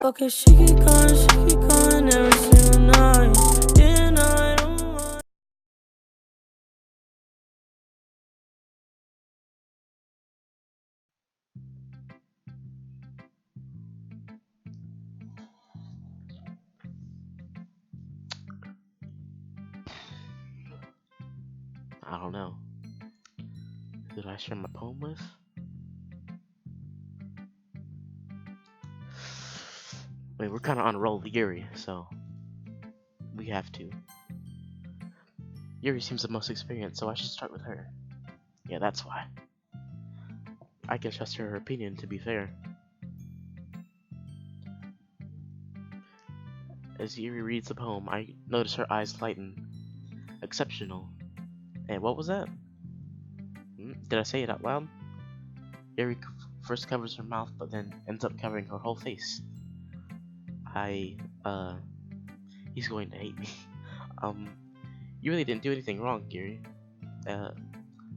Okay, she keep going every single night. Yeah, no, I don't want. I don't know. Who did I share my poem with? Wait, we're kind of on a roll with Yuri, so we have to. Yuri seems the most experienced, so I should start with her. Yeah, that's why. I can trust her opinion, to be fair. As Yuri reads the poem, I notice her eyes lighten. Exceptional. And what was that? Did I say it out loud? Yuri first covers her mouth, but then ends up covering her whole face. He's going to hate me. You really didn't do anything wrong, Yuri.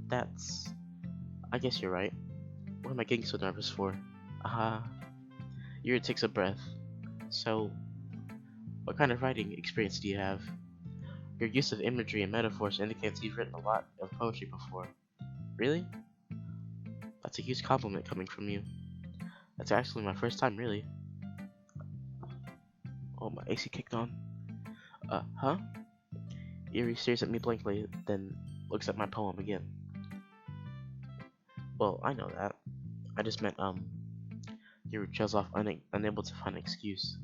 That's... I guess you're right. What am I getting so nervous for? Yuri takes a breath. So, what kind of writing experience do you have? Your use of imagery and metaphors indicates you've written a lot of poetry before. Really? That's a huge compliment coming from you. That's actually my first time, really. Oh, my AC kicked on. Huh? Yuri stares at me blankly, then looks at my poem again. Well, I know that. I just meant, Yuri trails off unable to find an excuse.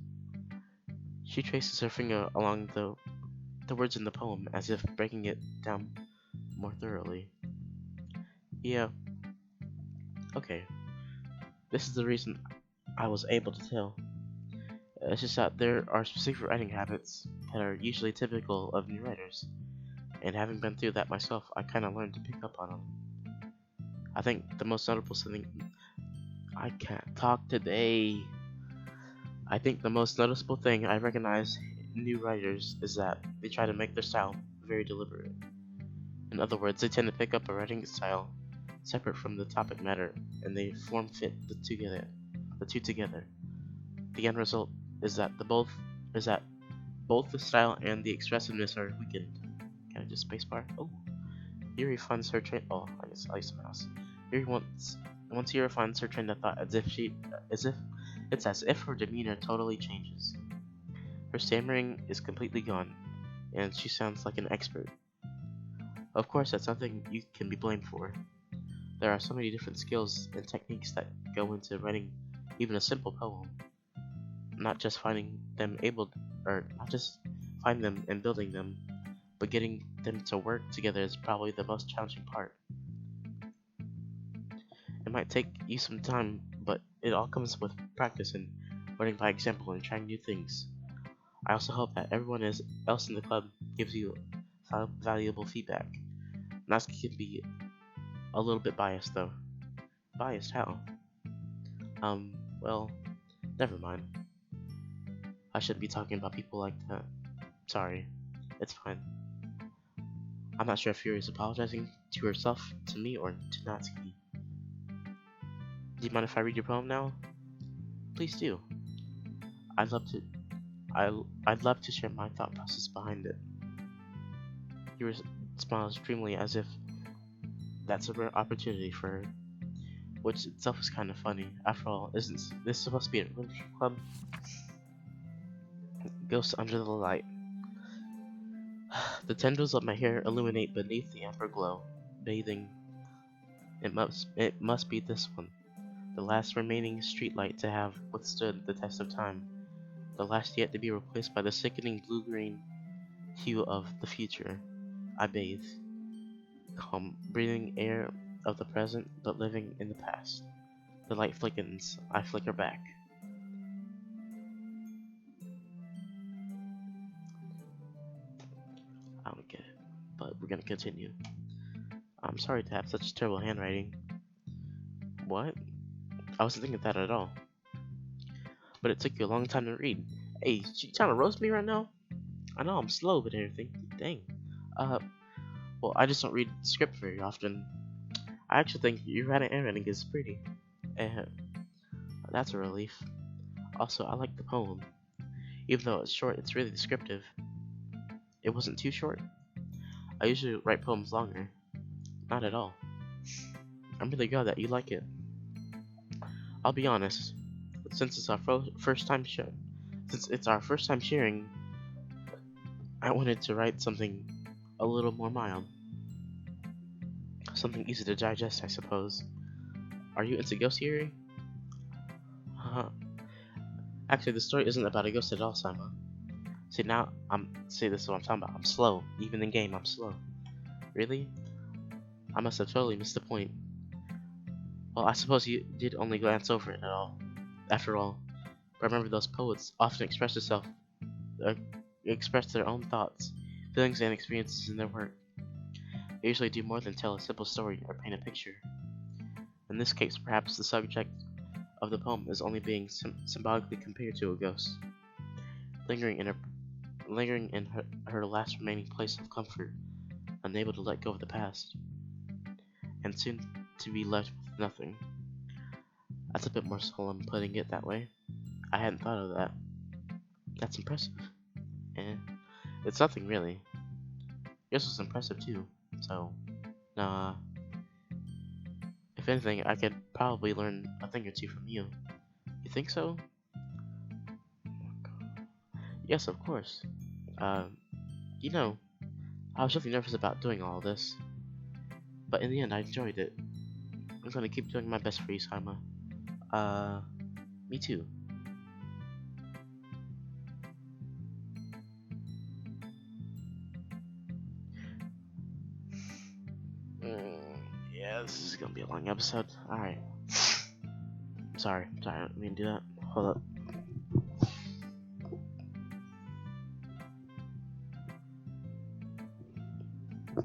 She traces her finger along the words in the poem as if breaking it down more thoroughly. Yeah. Okay. This is the reason I was able to tell. It's just that there are specific writing habits that are usually typical of new writers, and having been through that myself, I kind of learned to pick up on them. I think the most notable thing... I can't talk today. I think the most noticeable thing I recognize in new writers is that they try to make their style very deliberate. In other words, they tend to pick up a writing style separate from the topic matter, and they form-fit the two together. The end result is that both the style and the expressiveness are weakened. Can I just spacebar? Oh, Yuri finds her train. Oh, I guess I used the mouse. Yuri once Yuri finds her train of thought as if her demeanor totally changes. Her stammering is completely gone, and she sounds like an expert. Of course, that's nothing you can be blamed for. There are so many different skills and techniques that go into writing even a simple poem. Not just finding them and building them, but getting them to work together is probably the most challenging part. It might take you some time, but it all comes with practice and learning by example and trying new things. I also hope that everyone else in the club gives you valuable feedback. Natsuki can be a little bit biased though. Biased how? Well, never mind. I shouldn't be talking about people like that. Sorry. It's fine. I'm not sure if Yuri is apologizing to herself, to me, or to Natsuki. Do you mind if I read your poem now? Please do. I'd love to share my thought process behind it. Yuri smiles dreamily as if that's a rare opportunity for her, which itself is kind of funny. After all, isn't this supposed to be a literature club? Ghosts under the light. The tendrils of my hair illuminate beneath the amber glow, bathing. It must be this one, the last remaining streetlight to have withstood the test of time, the last yet to be replaced by the sickening blue-green hue of the future. I bathe, calm, breathing air of the present, but living in the past. The light flickens, I flicker back. I don't get it, but we're gonna continue. I'm sorry to have such terrible handwriting. What? I wasn't thinking that at all. But it took you a long time to read. Hey, you trying to roast me right now? I know I'm slow with everything. Dang. Well, I just don't read script very often. I actually think your handwriting is pretty. That's a relief. Also, I like the poem. Even though it's short, it's really descriptive. It wasn't too short. I usually write poems longer. Not at all. I'm really glad that you like it. I'll be honest. Since it's our first time sharing, I wanted to write something a little more mild. Something easy to digest, I suppose. Are you into ghost theory? Actually, the story isn't about a ghost at all, Sima. See, this is what I'm talking about. I'm slow. Even in game, I'm slow. Really? I must have totally missed the point. Well, I suppose you did only glance over it at all. After all, remember those poets often express their own thoughts, feelings, and experiences in their work. They usually do more than tell a simple story or paint a picture. In this case, perhaps the subject of the poem is only being symbolically compared to a ghost, lingering in her last remaining place of comfort, unable to let go of the past, and soon to be left with nothing. That's a bit more solemn putting it that way. I hadn't thought of that. That's impressive. It's nothing really. Yours was impressive too, so, if anything, I could probably learn a thing or two from you. You think so? Yes, of course. You know, I was really nervous about doing all this, but in the end I enjoyed it. I'm gonna keep doing my best for you, Sima. Me too. Yeah, this is gonna be a long episode. Alright. Sorry, I didn't mean to do that. Hold up. The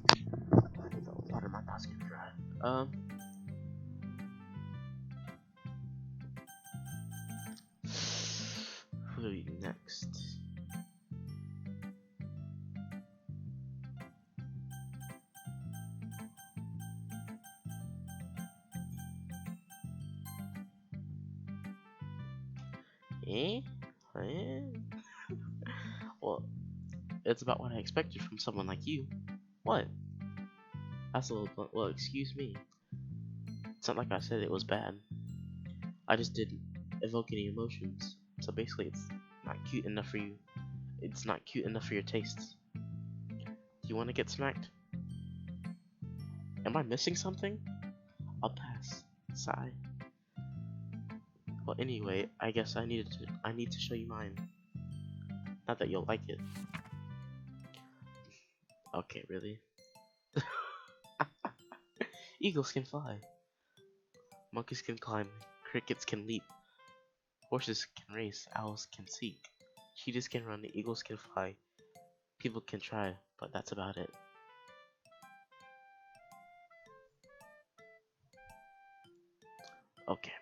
water in my mouth's getting dry. Who do we next? Eh? Well, it's about what I expected from someone like you. What? That's a little blunt. Well, excuse me. It's not like I said it was bad. I just didn't evoke any emotions. So basically, it's not cute enough for you. It's not cute enough for your tastes. Do you want to get smacked? Am I missing something? I'll pass. Sigh. Well, anyway, I guess I need to show you mine. Not that you'll like it. Okay, really? Eagles can fly. Monkeys can climb. Crickets can leap. Horses can race. Owls can seek. Cheetahs can run. Eagles can fly. People can try, but that's about it. Okay.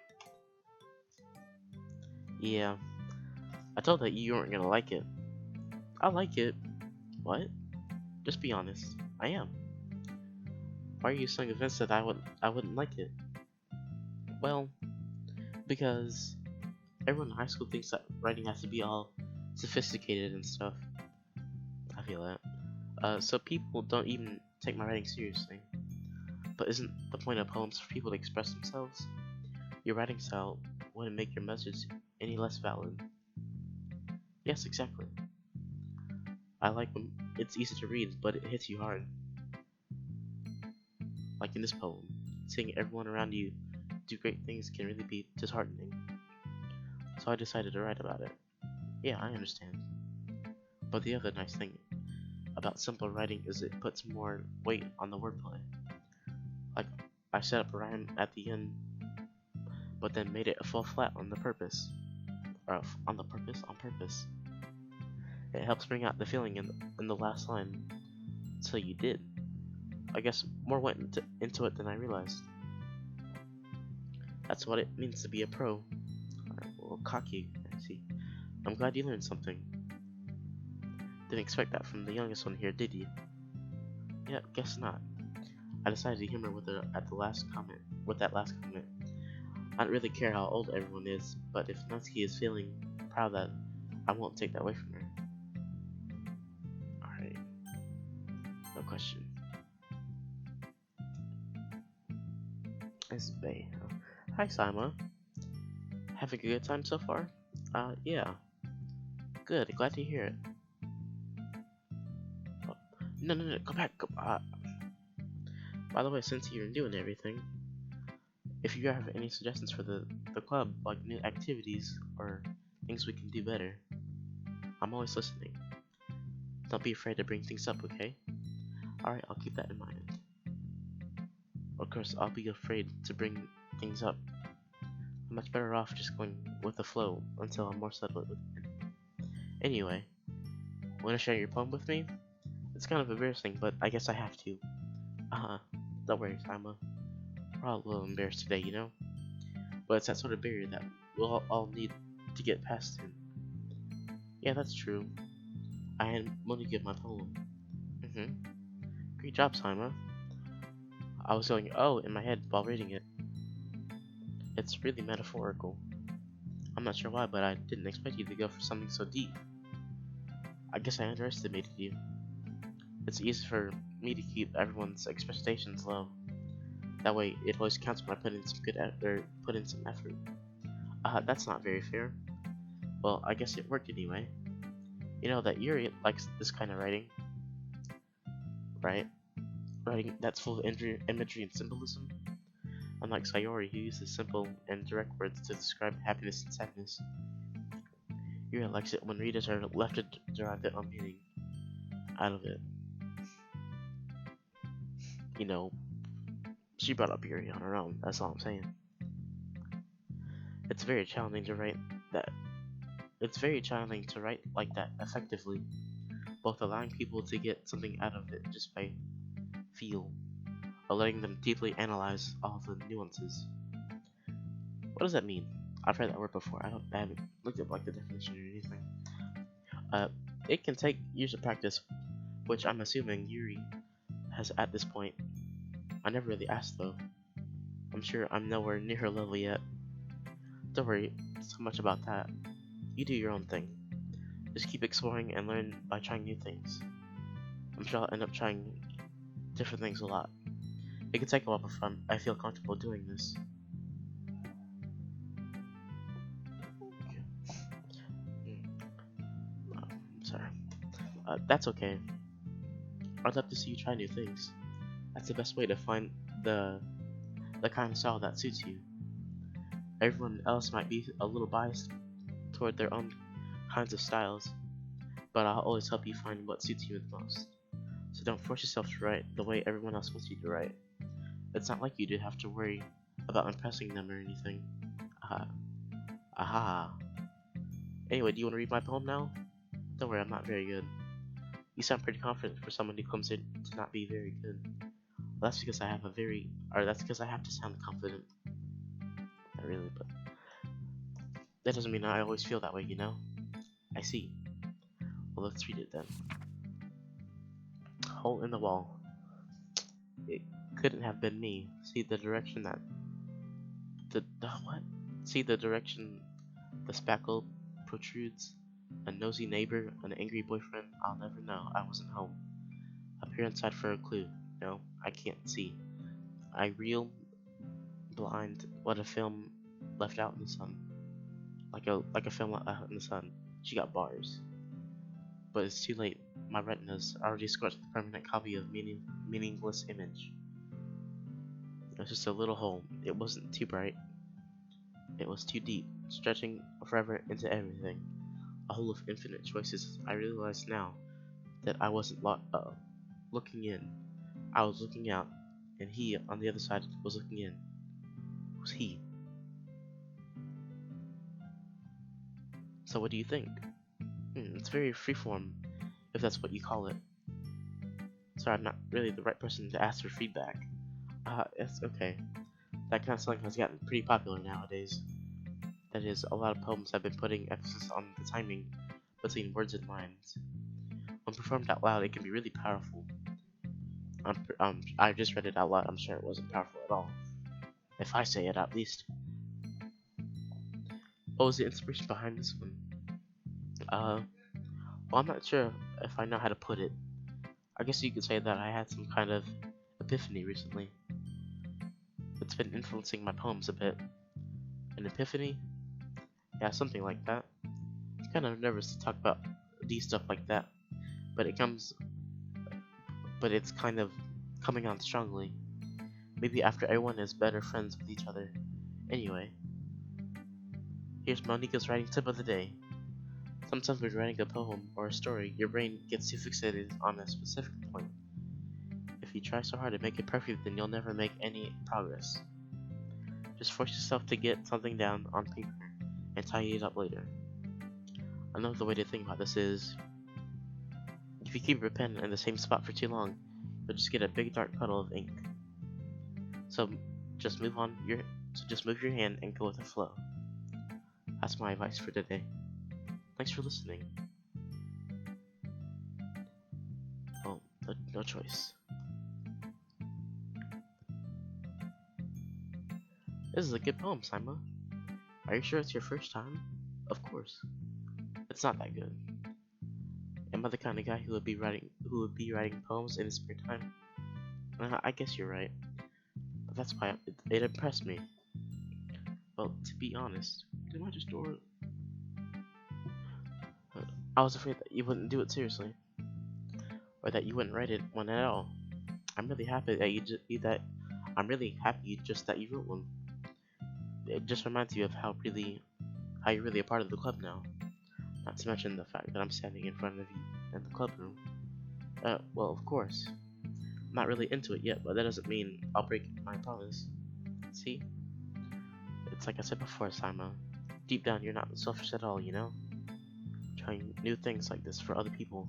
Yeah. I told that you weren't gonna like it. I like it. What? Just be honest. I am. Why are you so convinced that I wouldn't like it? Well, because everyone in high school thinks that writing has to be all sophisticated and stuff. I feel that. So people don't even take my writing seriously. But isn't the point of poems for people to express themselves? Your writing style wouldn't make your message any less valid. Yes, exactly. I like when it's easy to read, but it hits you hard. Like in this poem, seeing everyone around you do great things can really be disheartening. So I decided to write about it. Yeah, I understand. But the other nice thing about simple writing is it puts more weight on the wordplay. Like, I set up a rhyme at the end, but then made it fall flat on purpose. On purpose. It helps bring out the feeling in the last line. So you did. I guess more went into it than I realized. That's what it means to be a pro. Well, cocky, I see. I'm glad you learned something. Didn't expect that from the youngest one here, did you? Yeah, guess not. I decided to humor with that last comment. I don't really care how old everyone is, but if Natsuki is feeling proud that I won't take that away from her. Alright. No question. This is Bay. Hi, Sima. Having a good time so far? Yeah. Good. Glad to hear it. Oh, no, go back. By the way, since you're new and everything, if you have any suggestions for the club, like new activities or things we can do better, I'm always listening. Don't be afraid to bring things up, okay? Alright, I'll keep that in mind. Of course, I'll be afraid to bring things up. I'm much better off just going with the flow until I'm more settled with it. Anyway, wanna share your poem with me? It's kind of embarrassing, but I guess I have to. Don't worry, Sima. We're all a little embarrassed today, you know? But it's that sort of barrier that we'll all need to get past soon. Yeah, that's true. I am going to give my poem. Great job, Sima. I was going, oh, in my head while reading it. It's really metaphorical. I'm not sure why, but I didn't expect you to go for something so deep. I guess I underestimated you. It's easy for me to keep everyone's expectations low. That way, it always counts when I put in some effort. That's not very fair. Well, I guess it worked anyway. You know that Yuri likes this kind of writing, right? Writing that's full of imagery and symbolism. Unlike Sayori, who uses simple and direct words to describe happiness and sadness. Yuri likes it when readers are left to derive their own meaning out of it. You know, she brought up Yuri on her own, that's all I'm saying. It's very challenging to write like that effectively, both allowing people to get something out of it just by feel, or letting them deeply analyze all the nuances. What does that mean? I've heard that word before. I haven't looked up like the definition or anything. It can take years of practice, which I'm assuming Yuri has at this point. I never really asked though. I'm sure I'm nowhere near her level yet. Don't worry so much about that. You do your own thing. Just keep exploring and learn by trying new things. I'm sure I'll end up trying different things a lot. It can take a while before I feel comfortable doing this. Sorry. That's okay. I'd love to see you try new things. That's the best way to find the kind of style that suits you. Everyone else might be a little biased toward their own kinds of styles, but I'll always help you find what suits you the most. So don't force yourself to write the way everyone else wants you to write. It's not like you do have to worry about impressing them or anything. Aha. Anyway, do you want to read my poem now? Don't worry, I'm not very good. You sound pretty confident for someone who comes in to not be very good. Well, that's because I have to sound confident. Not really, but that doesn't mean I always feel that way, you know? I see. Well, let's read it then. Hole in the wall. It couldn't have been me. See the direction that See the direction the spackle protrudes. A nosy neighbor, an angry boyfriend. I'll never know. I wasn't home. Up here inside for a clue. No, I can't see. I reel blind. What a film left out in the sun. Like a film out in the sun. She got bars. But it's too late. My retina's already scorched the permanent copy of meaningless image. It was just a little hole. It wasn't too bright. It was too deep, stretching forever into everything. A hole of infinite choices. I realize now that I wasn't looking in. I was looking out, and he on the other side was looking in. It was he. So what do you think? It's very freeform, if that's what you call it. Sorry, I'm not really the right person to ask for feedback. It's okay. That kind of slang has gotten pretty popular nowadays. That is, a lot of poems have been putting emphasis on the timing between words and lines. When performed out loud, it can be really powerful. I just read it out loud. I'm sure it wasn't powerful at all. If I say it, at least. What was the inspiration behind this one? Well, I'm not sure if I know how to put it. I guess you could say that I had some kind of epiphany recently. It's been influencing my poems a bit. An epiphany? Yeah, something like that. I'm kind of nervous to talk about these stuff like that, but it's kind of coming on strongly. Maybe after everyone is better friends with each other. Anyway, here's Monica's writing tip of the day. Sometimes when writing a poem or a story, your brain gets too fixated on a specific point. If you try so hard to make it perfect, then you'll never make any progress. Just force yourself to get something down on paper and tidy it up later. Another way to think about this is, if you keep your pen in the same spot for too long, you'll just get a big dark puddle of ink. So just move your hand and go with the flow. That's my advice for today. Thanks for listening. Oh, no choice. This is a good poem, Sima. Are you sure it's your first time? Of course. It's not that good. Am I the kind of guy who would be writing poems in his spare time? I guess you're right. But that's why it impressed me. Well, to be honest, did I just door? I was afraid that you wouldn't do it seriously, or that you wouldn't write one at all. I'm really happy that you wrote one. It just reminds you of how you're really a part of the club now. Not to mention the fact that I'm standing in front of you in the club room. Well, of course. I'm not really into it yet, but that doesn't mean I'll break my promise. See? It's like I said before, Sima. Deep down, you're not selfish at all, you know? Trying new things like this for other people.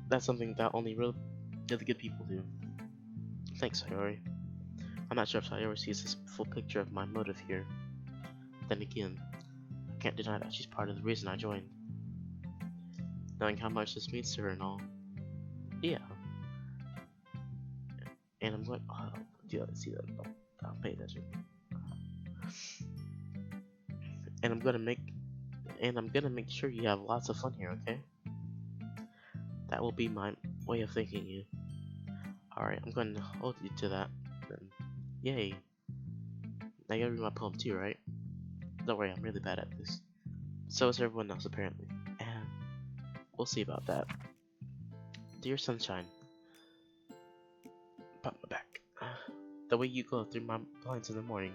That's something that only really good people do. Thanks, Sayori. I'm not sure if Sayori sees this full picture of my motive here. Then again, I can't deny that she's part of the reason I joined. Knowing how much this means to her and all. Yeah. And I'm going. Oh, see that? I'll pay attention. And I'm gonna make sure you have lots of fun here, okay? That will be my way of thanking you. Alright, I'm going to hold you to that. Then, yay. Now you gotta read my poem too, right? Don't worry, I'm really bad at this. So is everyone else, apparently. And we'll see about that. Dear Sunshine. Pop my back. The way you go through my blinds in the morning,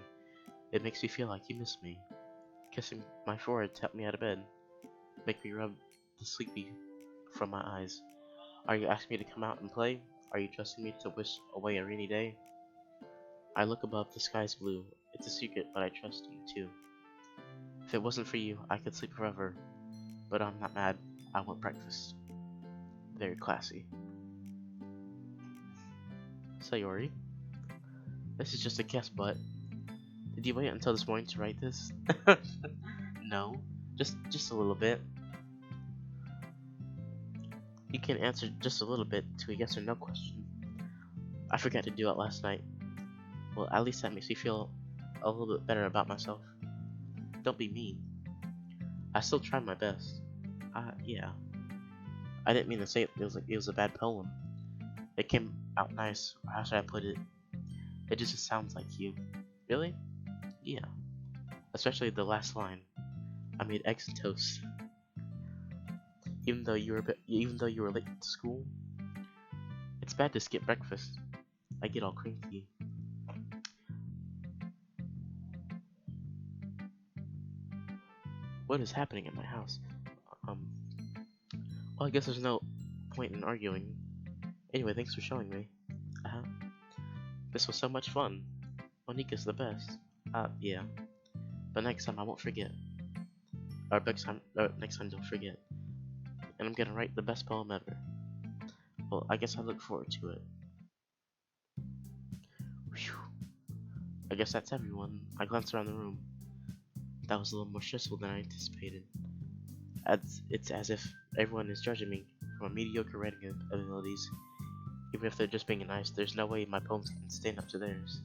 it makes me feel like you miss me. Kissing my forehead to help me out of bed. Make me rub the sleepy from my eyes. Are you asking me to come out and play? Are you trusting me to wish away a rainy day? I look above, the sky's blue. It's a secret, but I trust you too. If it wasn't for you, I could sleep forever. But I'm not mad. I want breakfast. Very classy. Sayori? This is just a guess, but did you wait until this morning to write this? No, just a little bit. You can answer just a little bit to a yes or no question. I forgot to do it last night. Well, at least that makes me feel a little bit better about myself. Don't be mean. I still tried my best. Yeah. I didn't mean to say it was a bad poem. It came out nice. How should I put it? It just sounds like you. Really? Yeah. Especially the last line. I made eggs and toast. Even though you were late to school, it's bad to skip breakfast. I get all cranky. What is happening at my house? Well, I guess there's no point in arguing. Anyway, thanks for showing me. This was so much fun. Monika's the best. Yeah. But next time I won't forget. Or next time don't forget. And I'm gonna write the best poem ever. Well, I guess I look forward to it. Whew. I guess that's everyone. I glanced around the room. That was a little more stressful than I anticipated. It's as if everyone is judging me for my mediocre writing abilities. Even if they're just being nice, there's no way my poems can stand up to theirs.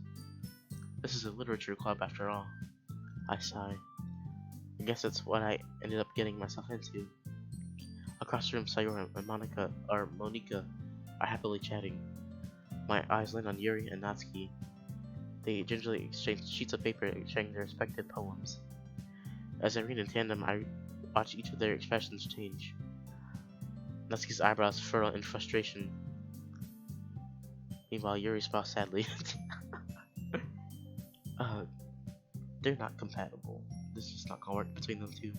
This is a literature club after all. I sigh. I guess that's what I ended up getting myself into. Across the room, Sayori and Monika are happily chatting. My eyes land on Yuri and Natsuki. They gingerly exchange sheets of paper, sharing their respective poems. As I read in tandem, I watch each of their expressions change. Natsuki's eyebrows furrow in frustration. Meanwhile, Yuri smiles sadly. uh, they're not compatible. This is not gonna work between them two.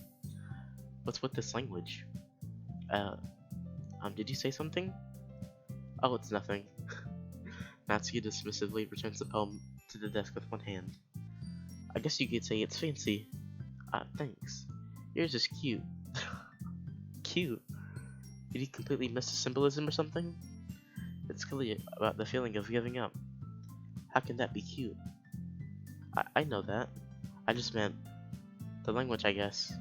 What's with this language? Did you say something? Oh, it's nothing. Natsuki dismissively returns the poem to the desk with one hand. I guess you could say it's fancy. Thanks. Yours is cute. Cute? Did he completely miss the symbolism or something? It's clearly about the feeling of giving up. How can that be cute? I know that. I just meant the language, I guess.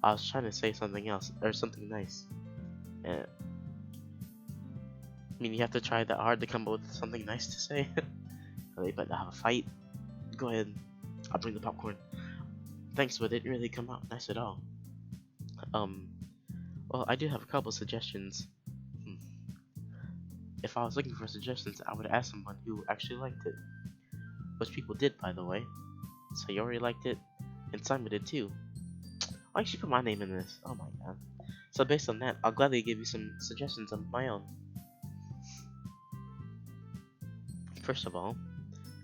I was trying to say something else, or something nice. I mean, you have to try that hard to come up with something nice to say. Are they about to have a fight? Go ahead. I'll bring the popcorn. Thanks, but it didn't really come out nice at all. Well, I do have a couple suggestions. If I was looking for suggestions, I would ask someone who actually liked it. Which people did, by the way. Sayori liked it, and Simon did too. Why should you put my name in this? Oh my god. So based on that, I'll gladly give you some suggestions of my own. First of all,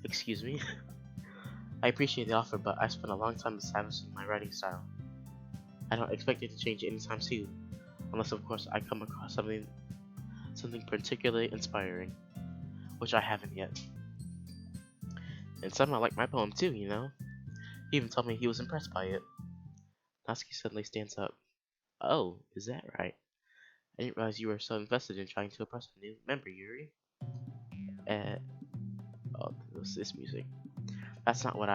excuse me. I appreciate the offer, but I spent a long time establishing my writing style. I don't expect it to change anytime soon, unless of course I come across something particularly inspiring, which I haven't yet. And someone liked my poem too, you know? He even told me he was impressed by it. Natsuki suddenly stands up. Oh, is that right? I didn't realize you were so invested in trying to impress a new member, Yuri. Oh, what's this music? That's not what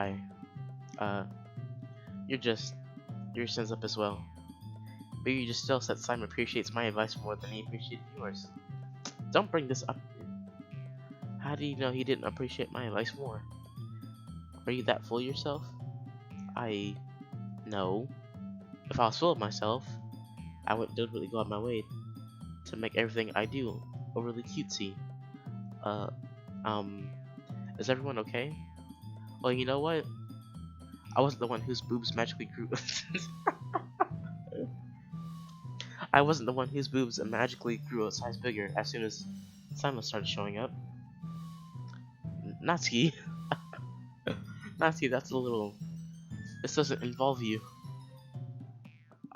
Yuri stands up as well. Maybe you just still said Simon appreciates my advice more than he appreciated yours. Don't bring this up. How do you know he didn't appreciate my advice more? Are you that full of yourself? No. If I was full of myself, I would deliberately go out of my way to make everything I do overly cutesy. Is everyone okay? Well, you know what? I wasn't the one whose boobs magically grew. I wasn't the one whose boobs magically grew a size bigger as soon as Simon started showing up. Natsuki. Natsuki, that's a little... This doesn't involve you.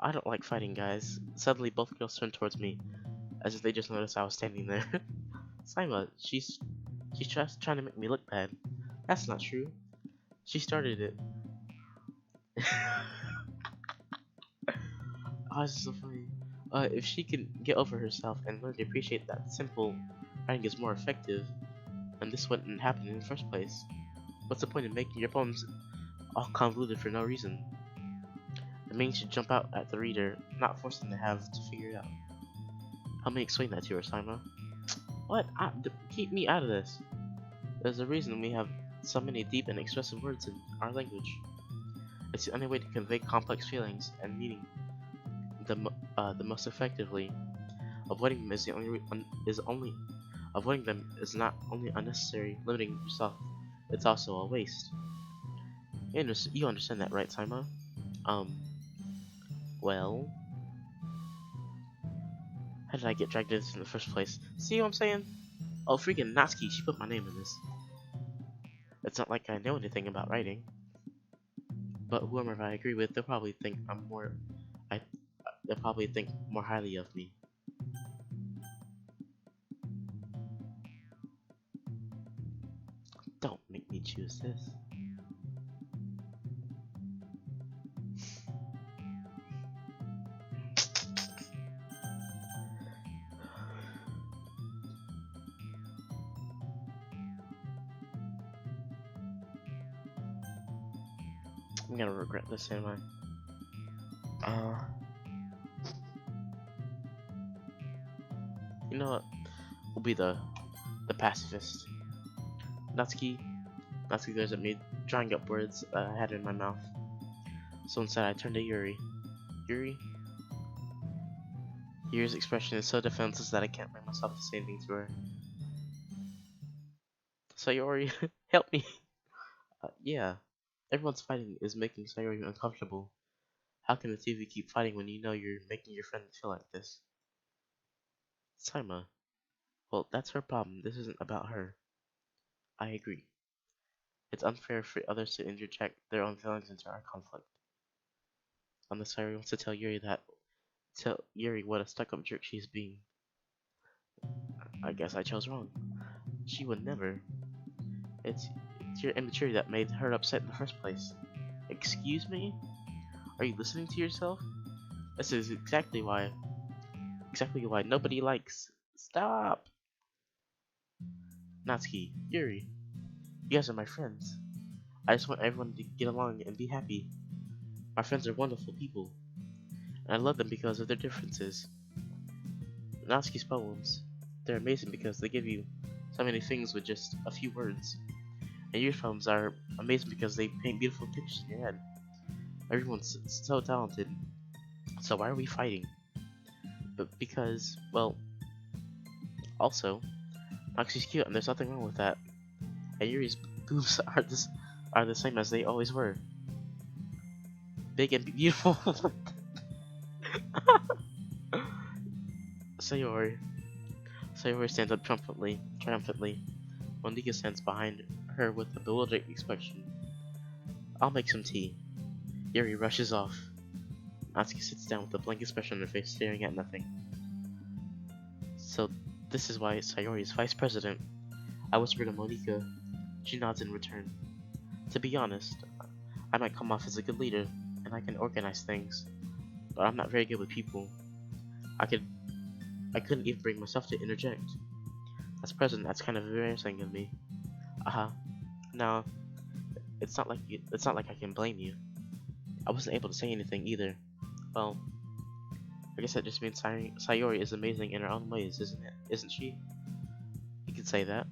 I don't like fighting, guys. Suddenly, both girls turned towards me, as if they just noticed I was standing there. Sima, she's just trying to make me look bad. That's not true. She started it. Oh, this is so funny. If she can get over herself and learn to appreciate that simple writing is more effective, and this wouldn't happen in the first place, what's the point in making your poems all convoluted for no reason? The meaning should jump out at the reader, not force them to have to figure it out. Help me explain that to her, Sima. What? Keep me out of this. There's a reason we have so many deep and expressive words in our language. It's the only way to convey complex feelings and meaning the most effectively. Avoiding them is not only unnecessary, limiting yourself, it's also a waste. You understand that, right, Sima? Well, how did I get dragged into this in the first place? See what I'm saying? Oh, freaking Natsuki, she put my name in this. It's not like I know anything about writing. But whoever I agree with, they'll probably think they'll probably think more highly of me. Don't make me choose this. I'm gonna regret this, am I? You know what? We'll be the pacifist. Natsuki glares at me, drawing up words I had in my mouth. So instead I turned to Yuri. Yuri? Yuri's expression is so defenseless that I can't bring myself to say anything to her. Sayori, help me! Yeah. Everyone's fighting is making Sayori uncomfortable. How can the TV keep fighting when you know you're making your friend feel like this? Saima. Well, that's her problem. This isn't about her. I agree. It's unfair for others to interject their own feelings into our conflict. Unless Sayori wants to tell Yuri what a stuck-up jerk she's being. I guess I chose wrong. She would never. It's your immaturity that made her upset in the first place. Excuse me? Are you listening to yourself? This is exactly why nobody likes. Stop! Natsuki, Yuri, you guys are my friends. I just want everyone to get along and be happy. My friends are wonderful people, and I love them because of their differences. Natsuki's poems, they're amazing because they give you so many things with just a few words. And your poems are amazing because they paint beautiful pictures in your head. Everyone's so talented. So why are we fighting? But because, well, also, Natsuki's cute and there's nothing wrong with that. And Yuri's boobs are the same as they always were. Big and beautiful. Sayori stands up triumphantly. Monika stands behind her with a bewildered expression. I'll make some tea. Yuri rushes off. Natsuki sits down with a blank expression on her face, staring at nothing. So, this is why Sayori is vice president. I whisper to Monika. She nods in return. To be honest, I might come off as a good leader, and I can organize things, but I'm not very good with people. I couldn't even bring myself to interject. As president, that's kind of embarrassing of me. No, it's not like I can blame you. I wasn't able to say anything either. Well, I guess that just means Sayori is amazing in her own ways, isn't it? Isn't she? You could say that.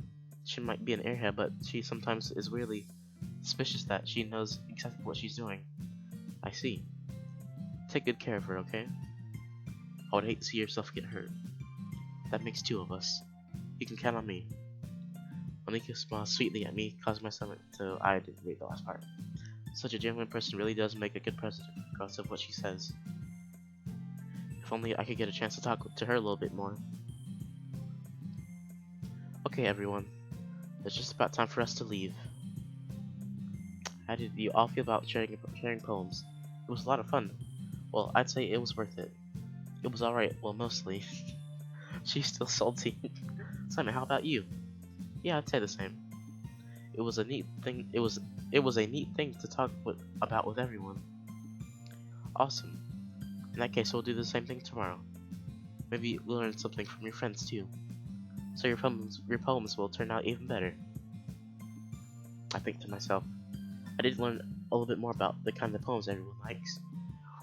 She might be an airhead, but she sometimes is weirdly suspicious that she knows exactly what she's doing. I see. Take good care of her, okay? I would hate to see yourself get hurt. That makes two of us. You can count on me. Monika smiles sweetly at me, causing my stomach to... I didn't read the last part. Such a genuine person really does make a good president, regardless of what she says. If only I could get a chance to talk to her a little bit more. Okay, everyone. It's just about time for us to leave. How did you all feel about sharing poems? It was a lot of fun. Well, I'd say it was worth it. It was alright, well, mostly. She's still salty. Simon, how about you? Yeah, I'd say the same. It was a neat thing. It was a neat thing to talk about with everyone. Awesome. In that case, we'll do the same thing tomorrow. Maybe we'll learn something from your friends too. So your poems will turn out even better. I think to myself, I did learn a little bit more about the kind of poems everyone likes.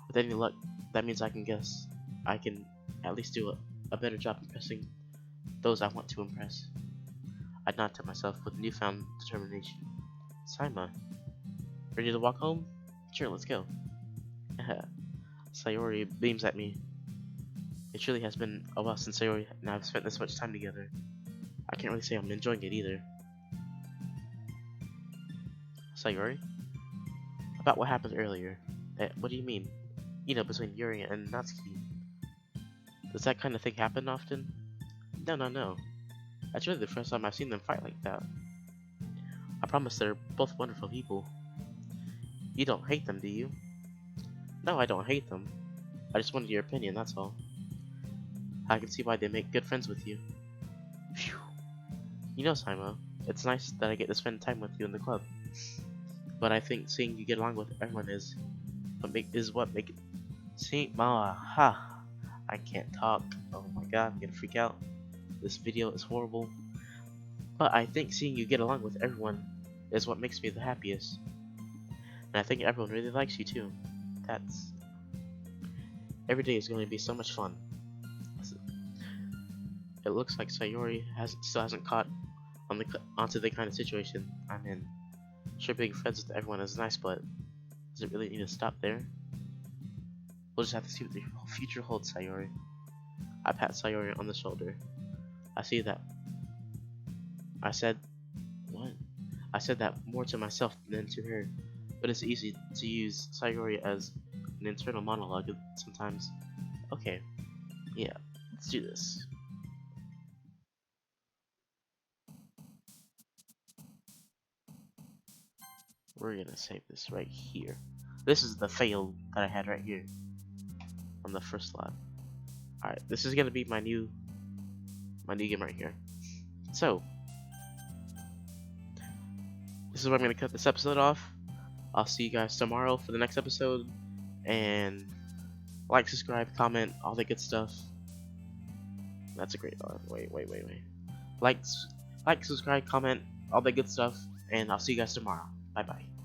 With any luck, that means I can at least do a better job impressing those I want to impress. I nod to myself with newfound determination. Saima, ready to walk home? Sure, let's go. Sayori beams at me. It truly has been a while since Sayori and I have spent this much time together. I can't really say I'm enjoying it either. Sayori? About what happened earlier. What do you mean? You know, between Yuri and Natsuki. Does that kind of thing happen often? No. That's really the first time I've seen them fight like that. I promise they're both wonderful people. You don't hate them, do you? No, I don't hate them. I just wanted your opinion, that's all. I can see why they make good friends with you. Phew. You know, Saima, it's nice that I get to spend time with you in the club. But I think seeing you get along with everyone is what make it. I can't talk. Oh my god, I'm gonna freak out. This video is horrible. But I think seeing you get along with everyone is what makes me the happiest. And I think everyone really likes you too. Every day is going to be so much fun. It looks like Sayori still hasn't caught onto the kind of situation I'm in. Sure, being friends with everyone is nice, but Does it really need to stop there? We'll just have to see what the future holds, Sayori. I pat Sayori on the shoulder. I see that. I said, what? I said that more to myself than to her, but it's easy to use Sayori as an internal monologue sometimes. Okay, yeah, let's do this. We're gonna save this right here. This is the fail that I had right here on the first slide. Alright, this is gonna be my new game right here. So this is where I'm gonna cut this episode off. I'll see you guys tomorrow for the next episode, and like, subscribe, comment, all the good stuff. That's a great wait. Like, subscribe, comment, all that good stuff, and I'll see you guys tomorrow. Bye bye.